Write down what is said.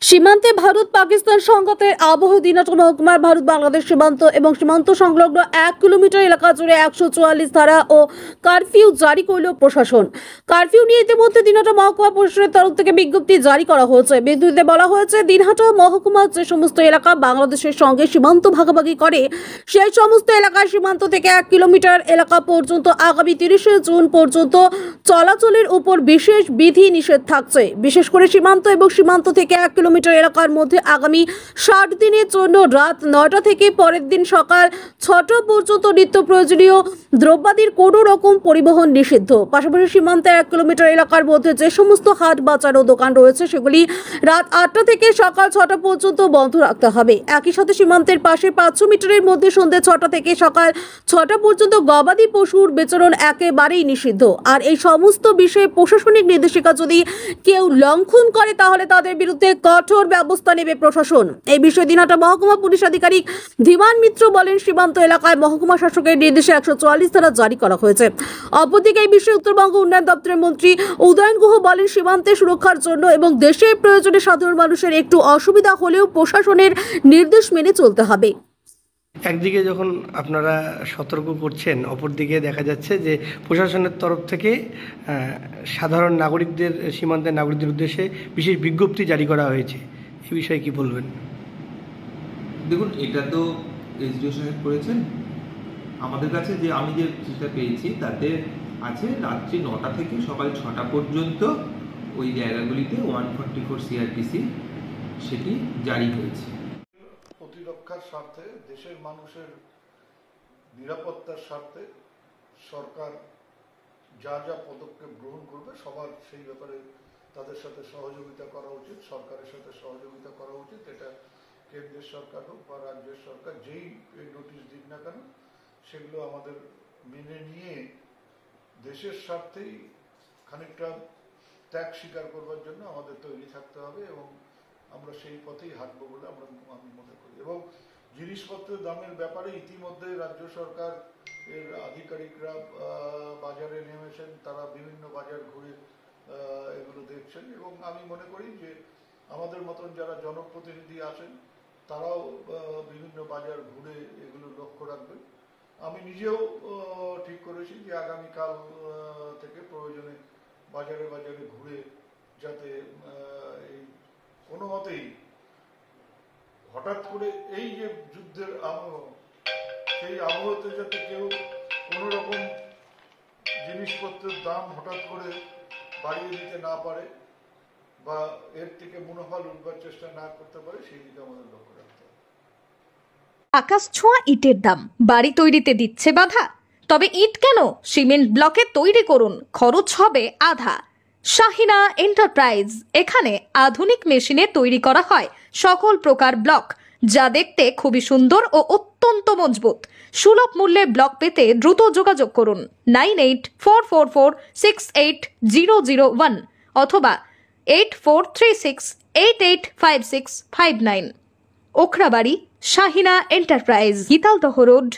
সীমান্তে ভারত পাকিস্তান সংঘাতের আবহে দিনাজপুর মহকুমার ভারত বাংলাদেশ সীমান্ত এবং সীমান্ত সংলগ্ন 1 কিলোমিটার এলাকা জুড়ে 144 ধারা ও কারফিউ জারি করল প্রশাসন। কারফিউ নিয়ে ইতিমধ্যে দিনহাটা মহকুমা প্রশাসনের তরফ থেকে বিজ্ঞপ্তি জারি করা হয়েছে। বিজ্ঞপ্তিতে বলা হয়েছে, দিনহাটা মহকুমার যে সমস্ত এলাকা বাংলাদেশের সঙ্গে সীমান্ত ভাগাভাগি করে সেই সমস্ত এলাকায় সীমান্ত থেকে 1 কিলোমিটার এলাকা পর্যন্ত আগামী 30 জুন পর্যন্ত চলাচলের উপর বিশেষ বিধি নিষেধ থাকছে। বিশেষ করে সীমান্ত এবং সীমান্ত থেকে 1 কিলোমিটার এলাকার মধ্যে আগামী 60 দিনের জন্য রাত 9টা থেকে পরের দিন সকাল 6টা পর্যন্ত নিত্য প্রয়োজনীয় দ্রব্যাদির কোনো রকম পরিবহন নিষিদ্ধ। পাশাপাশি সীমান্তে 1 কিলোমিটার এলাকার মধ্যে যে সমস্ত হাট বাজার ও দোকান রয়েছে সেগুলি রাত 8টা থেকে সকাল 6টা পর্যন্ত বন্ধ রাখতে হবে। একই সাথে সীমান্তের পাশে 500 মিটারের মধ্যে সন্ধ্যে 6টা থেকে সকাল 6টা পর্যন্ত গবাদি পশুর বিচরণ একেবারেই নিষিদ্ধ। আর এই সমস্ত বিষয়ে প্রশাসনিক নির্দেশিকা যদি কেউ লঙ্ঘন করে তাহলে তাদের বিরুদ্ধে কঠোর ব্যবস্থা নেবে প্রশাসন। এই বিষয়ে দিনহাটা মহকুমা পুলিশ আধিকারিক ধীমান মিত্র বলেন, সীমান্ত এলাকায় মহকুমা শাসকের নির্দেশে 144 ধারা জারি করা হয়েছে। অপরদিকে এই বিষয়ে উত্তরবঙ্গ উন্নয়ন দপ্তরের মন্ত্রী উদয়ন গুহ বলেন, সীমান্তে সুরক্ষার জন্য এবং দেশের প্রয়োজনে সাধারণ মানুষের একটু অসুবিধা হলেও প্রশাসনের নির্দেশ মেনে চলতে হবে। একদিকে যখন আপনারা সতর্ক করছেন, অপরদিকে দেখা যাচ্ছে যে প্রশাসনের তরফ থেকে সাধারণ নাগরিকদের, সীমান্তের নাগরিকদের উদ্দেশ্যে বিশেষ বিজ্ঞপ্তি জারি করা হয়েছে। এই বিষয়ে কি বলবেন? দেখুন, এটা তো এসডিও সাহেব করেছেন। আমাদের কাছে যে আমি যে চিঠিটা পেয়েছি তাতে আছে রাত্রি 9টা থেকে সকাল 6টা পর্যন্ত ওই জায়গাগুলিতে 144 সিআরপিসি সেটি জারি হয়েছে। প্রতিরক্ষার স্বার্থে, দেশের মানুষের নিরাপত্তার স্বার্থে সরকার যা যা পদক্ষেপ গ্রহণ করবে সবার সেই ব্যাপারে তাদের সাথে সহযোগিতা করা উচিত, সরকারের সাথে সহযোগিতা করা উচিত। এটা কেন্দ্রের সরকার হোক বা রাজ্যের সরকার, যেই নোটিশ দিক না কেন সেগুলো আমাদের মেনে নিয়ে দেশের স্বার্থেই খানিকটা ত্যাগ স্বীকার করবার জন্য আমাদের তৈরি থাকতে হবে এবং আমরা সেই পথেই হাঁটবো বলে আমি মনে করি। এবং জিনিসপত্রের দামের ব্যাপারে ইতিমধ্যে রাজ্য সরকার এর আধিকারিকরা বাজারে নেমেছেন, তারা বিভিন্ন বাজার ঘুরে এগুলো দেখছেন এবং আমি মনে করি যে আমাদের মতন যারা জনপ্রতিনিধি আছেন তারাও বিভিন্ন বাজার ঘুরে এগুলো লক্ষ্য রাখবেন। আমি নিজেও ঠিক করেছি যে আগামীকাল থেকে প্রয়োজনে বাজারে বাজারে ঘুরে যাতে এই কোনো মতেই হঠাৎ করে এই যে যুদ্ধের আবহ, সেই আবহতে যাতে কেউ কোনো রকম জিনিসপত্রের দাম হঠাৎ করে বাড়িয়ে দিতে না পারে বা এর থেকে মুনাফা লুটবার চেষ্টা না করতে পারে, সেই দিকে আমাদের লক্ষ্য রাখতে হবে। আকাশ ছোঁয়া ইটের দাম বাড়ি তৈরিতে দিচ্ছে বাধা? তবে ইট কেন, সিমেন্ট ব্লকে তৈরি করুন, খরচ হবে আধা। শাহিনা এন্টারপ্রাইজ, এখানে আধুনিক মেশিনে তৈরি করা হয় সকল প্রকার ব্লক, যা দেখতে খুবই সুন্দর ও অত্যন্ত মজবুত। সুলভ মূল্যে ব্লক পেতে দ্রুত যোগাযোগ করুন 9844468001 অথবা 8436885659। Okhrabari, Shahina enterprise, Gitaldaha road.